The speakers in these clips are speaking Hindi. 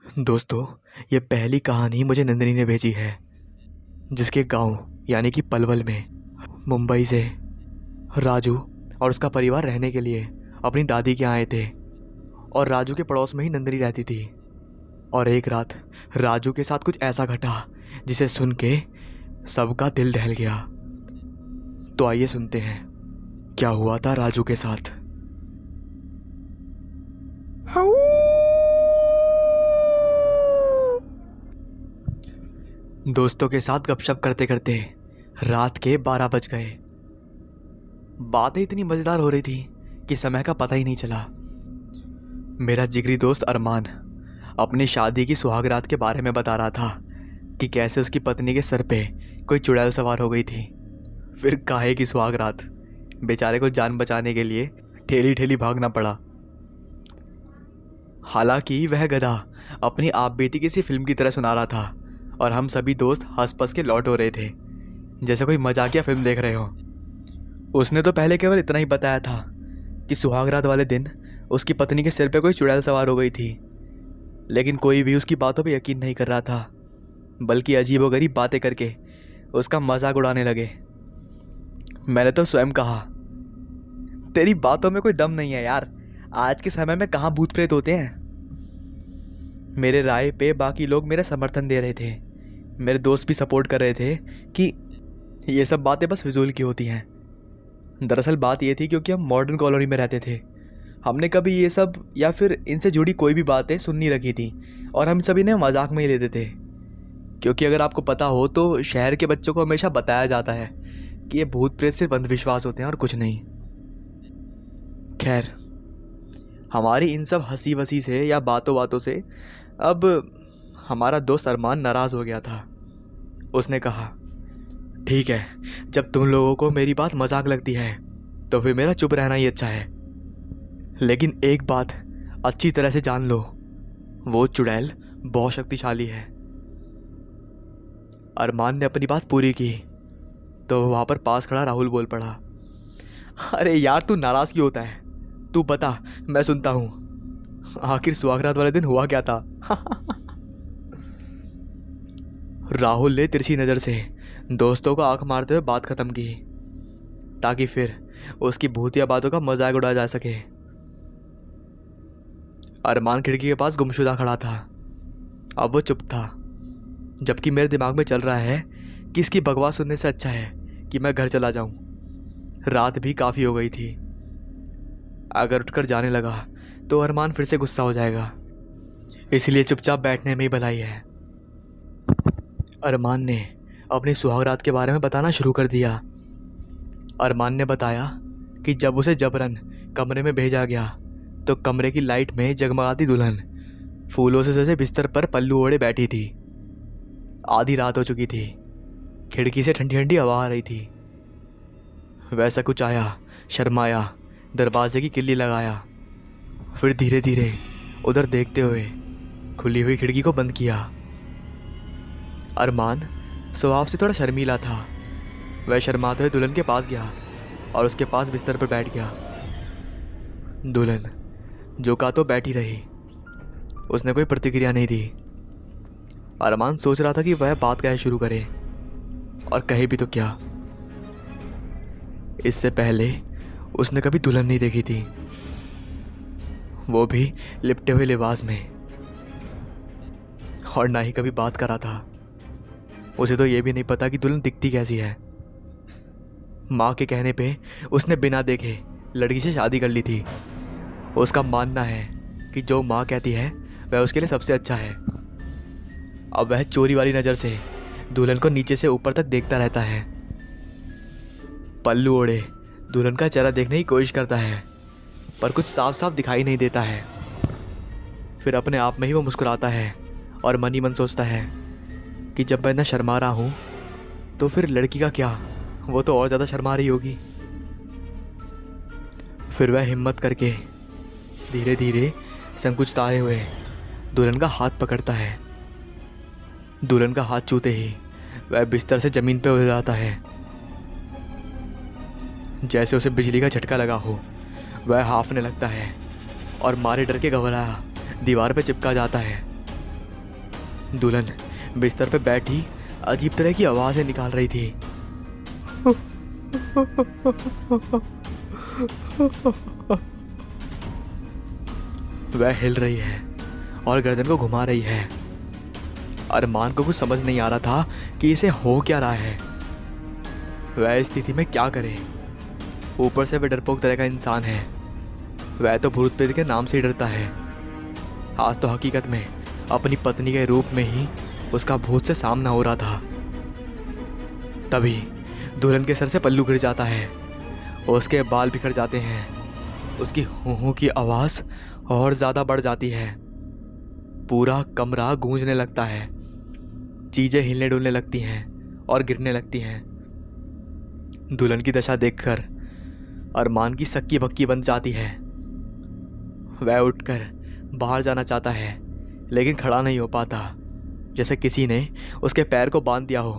दोस्तों, ये पहली कहानी मुझे नंदिनी ने भेजी है, जिसके गांव यानी कि पलवल में मुंबई से राजू और उसका परिवार रहने के लिए अपनी दादी के यहाँ आए थे। और राजू के पड़ोस में ही नंदिनी रहती थी। और एक रात राजू के साथ कुछ ऐसा घटा जिसे सुन के सबका दिल दहल गया। तो आइए सुनते हैं क्या हुआ था राजू के साथ। दोस्तों के साथ गपशप करते करते रात के 12 बज गए। बातें इतनी मज़ेदार हो रही थी कि समय का पता ही नहीं चला। मेरा जिगरी दोस्त अरमान अपनी शादी की सुहागरात के बारे में बता रहा था कि कैसे उसकी पत्नी के सर पे कोई चुड़ैल सवार हो गई थी। फिर काहे की सुहागरात, बेचारे को जान बचाने के लिए ठेली ठेली भागना पड़ा। हालांकि वह गधा अपनी आप बीती किसी फिल्म की तरह सुना रहा था और हम सभी दोस्त हंस पस के लौट हो रहे थे, जैसे कोई मजाकिया फिल्म देख रहे हो। उसने तो पहले केवल इतना ही बताया था कि सुहागरात वाले दिन उसकी पत्नी के सिर पे कोई चुड़ैल सवार हो गई थी, लेकिन कोई भी उसकी बातों पे यकीन नहीं कर रहा था, बल्कि अजीबोगरीब बातें करके उसका मजाक उड़ाने लगे। मैंने तो स्वयं कहा, तेरी बातों में कोई दम नहीं है यार, आज के समय में कहाँ भूत प्रेत होते हैं। मेरे राय पे बाकी लोग मेरा समर्थन दे रहे थे। मेरे दोस्त भी सपोर्ट कर रहे थे कि ये सब बातें बस फिजूल की होती हैं। दरअसल बात ये थी क्योंकि हम मॉडर्न कॉलोनी में रहते थे, हमने कभी ये सब या फिर इनसे जुड़ी कोई भी बातें सुन नहीं रखी थी और हम सभी ने मजाक में ही लेते थे। क्योंकि अगर आपको पता हो तो शहर के बच्चों को हमेशा बताया जाता है कि ये भूत प्रेत सिर्फ अंधविश्वास होते हैं और कुछ नहीं। खैर, हमारी इन सब हंसी वसी से या बातों बातों से अब हमारा दोस्त अरमान नाराज़ हो गया था। उसने कहा, ठीक है, जब तुम लोगों को मेरी बात मजाक लगती है तो फिर मेरा चुप रहना ही अच्छा है, लेकिन एक बात अच्छी तरह से जान लो, वो चुड़ैल बहुत शक्तिशाली है। अरमान ने अपनी बात पूरी की तो वहाँ पर पास खड़ा राहुल बोल पड़ा, अरे यार तू नाराज़ क्यों होता है, तू बता, मैं सुनता हूँ। आखिर सुहागरात वाले दिन हुआ क्या था? राहुल ने तिरछी नज़र से दोस्तों को आंख मारते हुए बात खत्म की ताकि फिर उसकी भूतिया बातों का मजाक उड़ाया जा सके। अरमान खिड़की के पास गुमशुदा खड़ा था। अब वो चुप था, जबकि मेरे दिमाग में चल रहा है कि इसकी बकवास सुनने से अच्छा है कि मैं घर चला जाऊं। रात भी काफ़ी हो गई थी। अगर उठकर जाने लगा तो अरमान फिर से गुस्सा हो जाएगा, इसलिए चुपचाप बैठने में ही भलाई है। अरमान ने अपनी सुहागरात के बारे में बताना शुरू कर दिया। अरमान ने बताया कि जब उसे जबरन कमरे में भेजा गया तो कमरे की लाइट में जगमगाती दुल्हन फूलों से सजे बिस्तर पर पल्लू ओढ़े बैठी थी। आधी रात हो चुकी थी, खिड़की से ठंडी ठंडी हवा आ रही थी। वैसा कुछ आया, शर्माया, दरवाजे की किल्ली लगाया, फिर धीरे धीरे उधर देखते हुए खुली हुई खिड़की को बंद किया। अरमान स्वभाव से थोड़ा शर्मीला था। वह शर्माते हुए दुल्हन के पास गया और उसके पास बिस्तर पर बैठ गया। दुल्हन जो का तो बैठी रही, उसने कोई प्रतिक्रिया नहीं दी। अरमान सोच रहा था कि वह बात कैसे शुरू करे, और कहे भी तो क्या। इससे पहले उसने कभी दुल्हन नहीं देखी थी, वो भी लिपटे हुए लिबास में, और ना ही कभी बात करा था। उसे तो ये भी नहीं पता कि दुल्हन दिखती कैसी है। माँ के कहने पे उसने बिना देखे लड़की से शादी कर ली थी। उसका मानना है कि जो माँ कहती है वह उसके लिए सबसे अच्छा है। अब वह चोरी वाली नज़र से दुल्हन को नीचे से ऊपर तक देखता रहता है। पल्लू ओढ़े दुल्हन का चेहरा देखने की कोशिश करता है, पर कुछ साफ साफ दिखाई नहीं देता है। फिर अपने आप में ही वो मुस्कुराता है और मन ही मन सोचता है कि जब मैं इतना शर्मा रहा हूँ तो फिर लड़की का क्या, वो तो और ज़्यादा शर्मा रही होगी। फिर वह हिम्मत करके धीरे धीरे संकुचताए हुए दुल्हन का हाथ पकड़ता है। दुल्हन का हाथ छूते ही वह बिस्तर से ज़मीन पर उतर जाता है, जैसे उसे बिजली का झटका लगा हो। वह हांफने लगता है और मारे डर के घबराया दीवार पर चिपका जाता है। दुल्हन बिस्तर पे बैठी अजीब तरह की आवाज़ें निकाल रही थी। वह हिल रही है और गर्दन को घुमा रही है। अरमान को कुछ समझ नहीं आ रहा था कि इसे हो क्या रहा है। वह इस स्थिति में क्या करे। ऊपर से वह डरपोक तरह का इंसान है। वह तो भूत प्रेत के नाम से ही डरता है। आज तो हकीकत में अपनी पत्नी के रूप में ही उसका भूत से सामना हो रहा था। तभी दुल्हन के सर से पल्लू गिर जाता है, उसके बाल बिखर जाते हैं, उसकी हूँ की आवाज़ और ज़्यादा बढ़ जाती है। पूरा कमरा गूंजने लगता है, चीज़ें हिलने डुलने लगती हैं और गिरने लगती हैं। दुल्हन की दशा देखकर अरमान की सक्की बक्की बन जाती है। वह उठकर बाहर जाना चाहता है लेकिन खड़ा नहीं हो पाता, जैसे किसी ने उसके पैर को बांध दिया हो।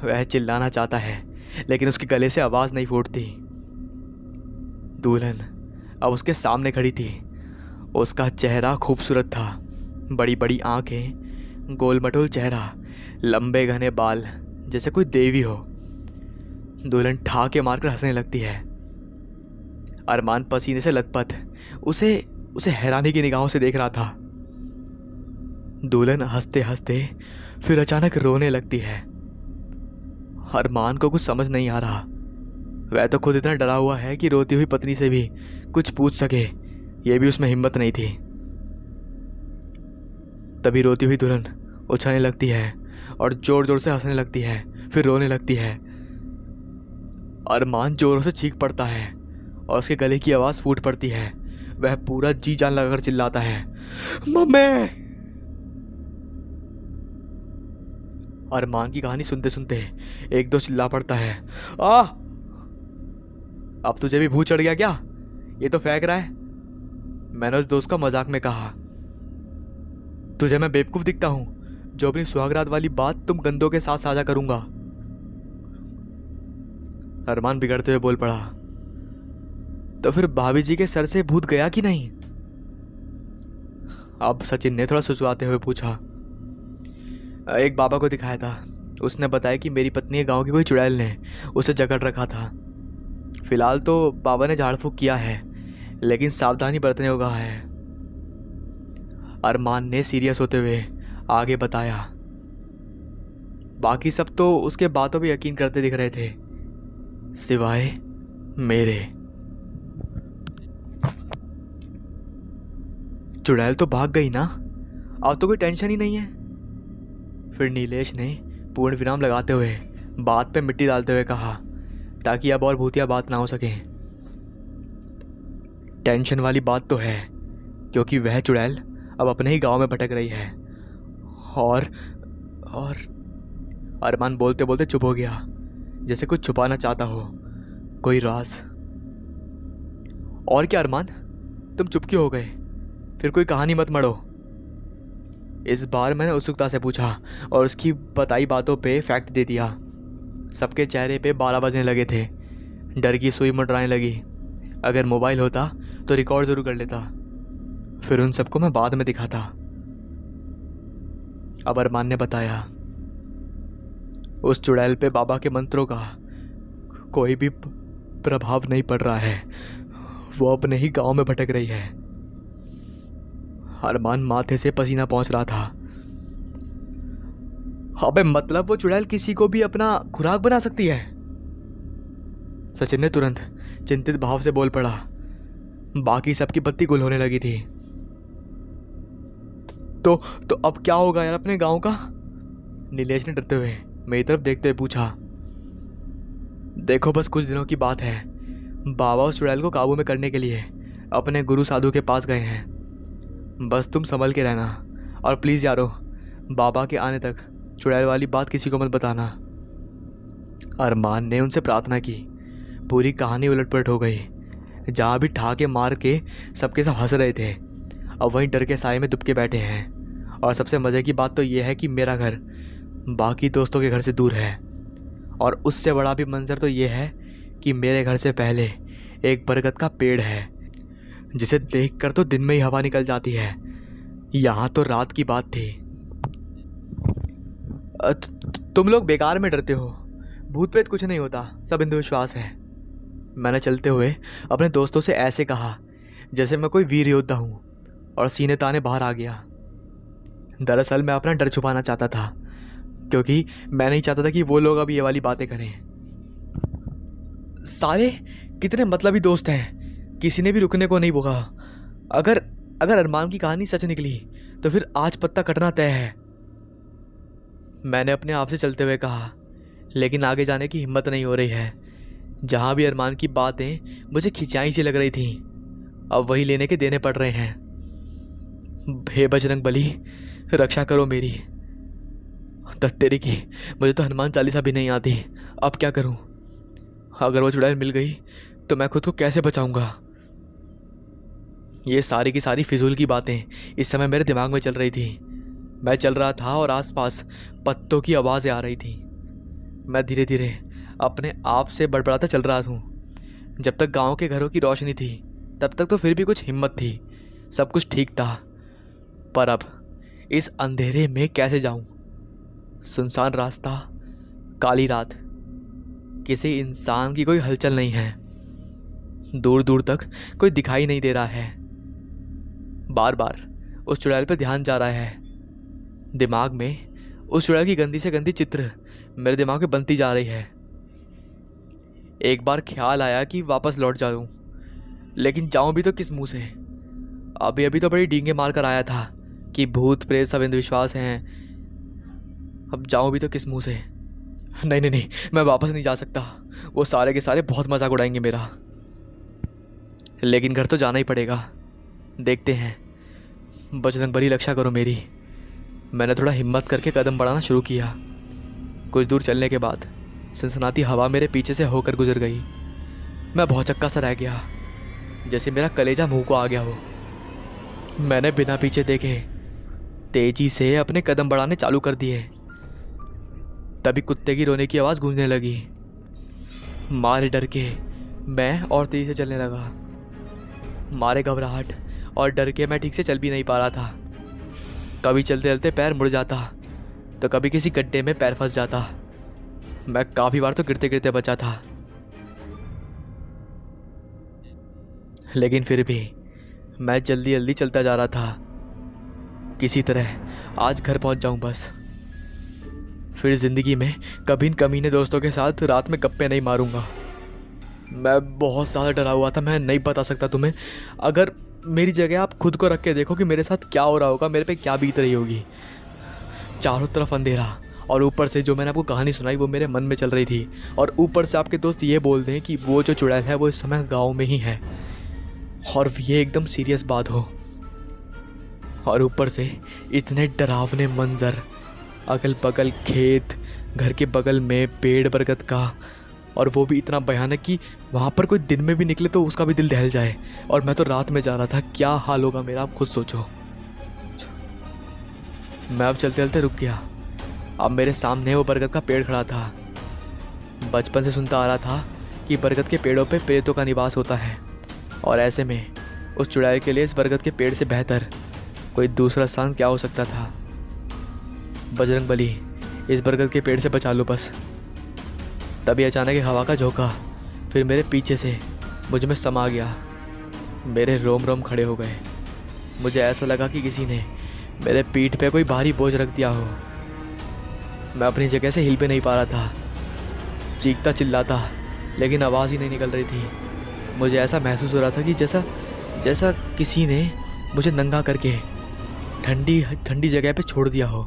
वह चिल्लाना चाहता है लेकिन उसके गले से आवाज़ नहीं फूटती। दुल्हन अब उसके सामने खड़ी थी। उसका चेहरा खूबसूरत था, बड़ी बड़ी आंखें, गोल मटोल चेहरा, लंबे घने बाल, जैसे कोई देवी हो। दुल्हन ठाके मारकर हंसने लगती है। अरमान पसीने से लथपथ उसे हैरानी की निगाहों से देख रहा था। दुल्हन हंसते हंसते फिर अचानक रोने लगती है। अरमान को कुछ समझ नहीं आ रहा। वह तो खुद इतना डरा हुआ है कि रोती हुई पत्नी से भी कुछ पूछ सके, यह भी उसमें हिम्मत नहीं थी। तभी रोती हुई दुल्हन उछलने लगती है और जोर जोर से हंसने लगती है, फिर रोने लगती है। अरमान जोरों से चीख पड़ता है और उसके गले की आवाज़ फूट पड़ती है। वह पूरा जी जान लगाकर चिल्लाता है, मम्मी। अरमान की कहानी सुनते सुनते एक दो चिल्ला पड़ता है, आ! अब तुझे भी भूत चढ़ गया क्या? ये तो फेंक रहा है। मैंने उस दोस्त का मजाक में कहा, तुझे मैं बेवकूफ दिखता हूं जो अपनी सुहागरात वाली बात तुम गंदों के साथ साझा करूंगा। अरमान बिगड़ते हुए बोल पड़ा, तो फिर भाभी जी के सर से भूत गया कि नहीं? अब सचिन ने थोड़ा सुसवाते हुए पूछा। एक बाबा को दिखाया था, उसने बताया कि मेरी पत्नी के गांव की कोई चुड़ैल ने उसे जकड़ रखा था। फिलहाल तो बाबा ने झाड़ फूक किया है लेकिन सावधानी बरतने को कहा है। अरमान ने सीरियस होते हुए आगे बताया। बाकी सब तो उसके बातों पे यकीन करते दिख रहे थे, सिवाय मेरे। चुड़ैल तो भाग गई ना, अब तो कोई टेंशन ही नहीं है। फिर नीलेश ने पूर्ण विराम लगाते हुए बात पे मिट्टी डालते हुए कहा, ताकि अब और भूतिया बात ना हो सके। टेंशन वाली बात तो है, क्योंकि वह चुड़ैल अब अपने ही गांव में भटक रही है। और अरमान बोलते बोलते चुप हो गया, जैसे कुछ छुपाना चाहता हो, कोई राज। और क्या अरमान, तुम चुप क्यों हो गए? फिर कोई कहानी मत मढ़ो। इस बार मैंने उत्सुकता से पूछा और उसकी बताई बातों पे फैक्ट दे दिया। सबके चेहरे पे 12 बजने लगे थे, डर की सुई मंडराने लगी। अगर मोबाइल होता तो रिकॉर्ड जरूर कर लेता, फिर उन सबको मैं बाद में दिखाता। अब अरमान ने बताया, उस चुड़ैल पे बाबा के मंत्रों का कोई भी प्रभाव नहीं पड़ रहा है, वो अपने ही गांव में भटक रही है। अरमान माथे से पसीना पहुंच रहा था। अबे मतलब वो चुड़ैल किसी को भी अपना खुराक बना सकती है? सचिन ने तुरंत चिंतित भाव से बोल पड़ा। बाकी सबकी बत्ती गुल होने लगी थी। तो अब क्या होगा यार अपने गांव का? नीलेश ने डरते हुए मेरी तरफ देखते हुए पूछा। देखो बस कुछ दिनों की बात है, बाबा उस चुड़ैल को काबू में करने के लिए अपने गुरु साधु के पास गए हैं। बस तुम संभल के रहना, और प्लीज़ यारो, बाबा के आने तक चुड़ैल वाली बात किसी को मत बताना। अरमान ने उनसे प्रार्थना की। पूरी कहानी उलटपलट हो गई। जहाँ भी ठाके मार के सबके सब हंस रहे थे, अब वहीं डर के साए में दुबके बैठे हैं। और सबसे मज़े की बात तो यह है कि मेरा घर बाकी दोस्तों के घर से दूर है। और उससे बड़ा भी मंजर तो यह है कि मेरे घर से पहले एक बरगद का पेड़ है, जिसे देखकर तो दिन में ही हवा निकल जाती है। यहाँ तो रात की बात थी, तुम लोग बेकार में डरते हो। भूत प्रेत कुछ नहीं होता, सब अंधविश्वास है। मैंने चलते हुए अपने दोस्तों से ऐसे कहा जैसे मैं कोई वीर योद्धा हूँ, और सीने ताने बाहर आ गया। दरअसल मैं अपना डर छुपाना चाहता था, क्योंकि मैं नहीं चाहता था कि वो लोग अब ये वाली बातें करें। साले कितने मतलबी दोस्त हैं, किसी ने भी रुकने को नहीं बोला। अगर अगर अरमान की कहानी सच निकली तो फिर आज पत्ता कटना तय है, मैंने अपने आप से चलते हुए कहा। लेकिन आगे जाने की हिम्मत नहीं हो रही है। जहाँ भी अरमान की बातें मुझे खिंचाई सी लग रही थी, अब वही लेने के देने पड़ रहे हैं। हे बजरंग बली, रक्षा करो मेरी। तेरी की, मुझे तो हनुमान चालीसा भी नहीं आती, अब क्या करूं? अगर वो चुड़ैल मिल गई तो मैं खुद को कैसे बचाऊंगा? ये सारी की सारी फिजूल की बातें इस समय मेरे दिमाग में चल रही थी। मैं चल रहा था और आसपास पत्तों की आवाज़ें आ रही थी। मैं धीरे धीरे अपने आप से बड़बड़ाता चल रहा हूँ। जब तक गांव के घरों की रोशनी थी तब तक तो फिर भी कुछ हिम्मत थी, सब कुछ ठीक था। पर अब इस अंधेरे में कैसे जाऊं? सुनसान रास्ता, काली रात, किसी इंसान की कोई हलचल नहीं है। दूर दूर तक कोई दिखाई नहीं दे रहा है। बार बार उस चुड़ैल पर ध्यान जा रहा है। दिमाग में उस चुड़ैल की गंदी से गंदी चित्र मेरे दिमाग में बनती जा रही है। एक बार ख्याल आया कि वापस लौट जाऊं, लेकिन जाऊं भी तो किस मुंह से? अभी अभी तो बड़ी डींगे मार कर आया था कि भूत प्रेत सब अंधविश्वास हैं। अब जाऊं भी तो किस मुंह से? नहीं नहीं नहीं, मैं वापस नहीं जा सकता। वो सारे के सारे बहुत मजाक उड़ाएंगे मेरा। लेकिन घर तो जाना ही पड़ेगा। देखते हैं, बजरंग बली रक्षा करो मेरी। मैंने थोड़ा हिम्मत करके कदम बढ़ाना शुरू किया। कुछ दूर चलने के बाद सनसनाती हवा मेरे पीछे से होकर गुजर गई। मैं बहुत चक्का सा रह गया, जैसे मेरा कलेजा मुंह को आ गया हो। मैंने बिना पीछे देखे तेजी से अपने कदम बढ़ाने चालू कर दिए। तभी कुत्ते की रोने की आवाज़ गूंजने लगी। मारे डर के मैं और तेजी से चलने लगा। मारे घबराहट और डर के मैं ठीक से चल भी नहीं पा रहा था। कभी चलते चलते पैर मुड़ जाता तो कभी किसी गड्ढे में पैर फंस जाता। मैं काफ़ी बार तो गिरते गिरते बचा था, लेकिन फिर भी मैं जल्दी जल्दी चलता जा रहा था। किसी तरह आज घर पहुंच जाऊं बस। फिर ज़िंदगी में कभी न कमीने दोस्तों के साथ रात में गप्पे नहीं मारूंगा। मैं बहुत ज़्यादा डरा हुआ था, मैं नहीं बता सकता तुम्हें। अगर मेरी जगह आप खुद को रख के देखो कि मेरे साथ क्या हो रहा होगा, मेरे पे क्या बीत रही होगी। चारों तरफ अंधेरा, और ऊपर से जो मैंने आपको कहानी सुनाई वो मेरे मन में चल रही थी। और ऊपर से आपके दोस्त ये बोल दें कि वो जो चुड़ैल है वो इस समय गाँव में ही है, और ये एकदम सीरियस बात हो। और ऊपर से इतने डरावने मंजर, अगल बगल खेत, घर के बगल में पेड़ बरगद का, और वो भी इतना भयानक कि वहाँ पर कोई दिन में भी निकले तो उसका भी दिल दहल जाए। और मैं तो रात में जा रहा था, क्या हाल होगा मेरा आप खुद सोचो। मैं अब चलते चलते रुक गया। अब मेरे सामने वो बरगद का पेड़ खड़ा था। बचपन से सुनता आ रहा था कि बरगद के पेड़ों पे प्रेतों का निवास होता है, और ऐसे में उस चुड़ैल के लिए इस बरगद के पेड़ से बेहतर कोई दूसरा स्थान क्या हो सकता था। बजरंग बली, इस बरगद के पेड़ से बचा लो बस। तभी अचानक एक हवा का झोंका फिर मेरे पीछे से मुझ में समा गया। मेरे रोम रोम खड़े हो गए। मुझे ऐसा लगा कि किसी ने मेरे पीठ पे कोई भारी बोझ रख दिया हो। मैं अपनी जगह से हिल भी नहीं पा रहा था। चीखता चिल्लाता, लेकिन आवाज़ ही नहीं निकल रही थी। मुझे ऐसा महसूस हो रहा था कि जैसा किसी ने मुझे नंगा करके ठंडी ठंडी जगह पे छोड़ दिया हो।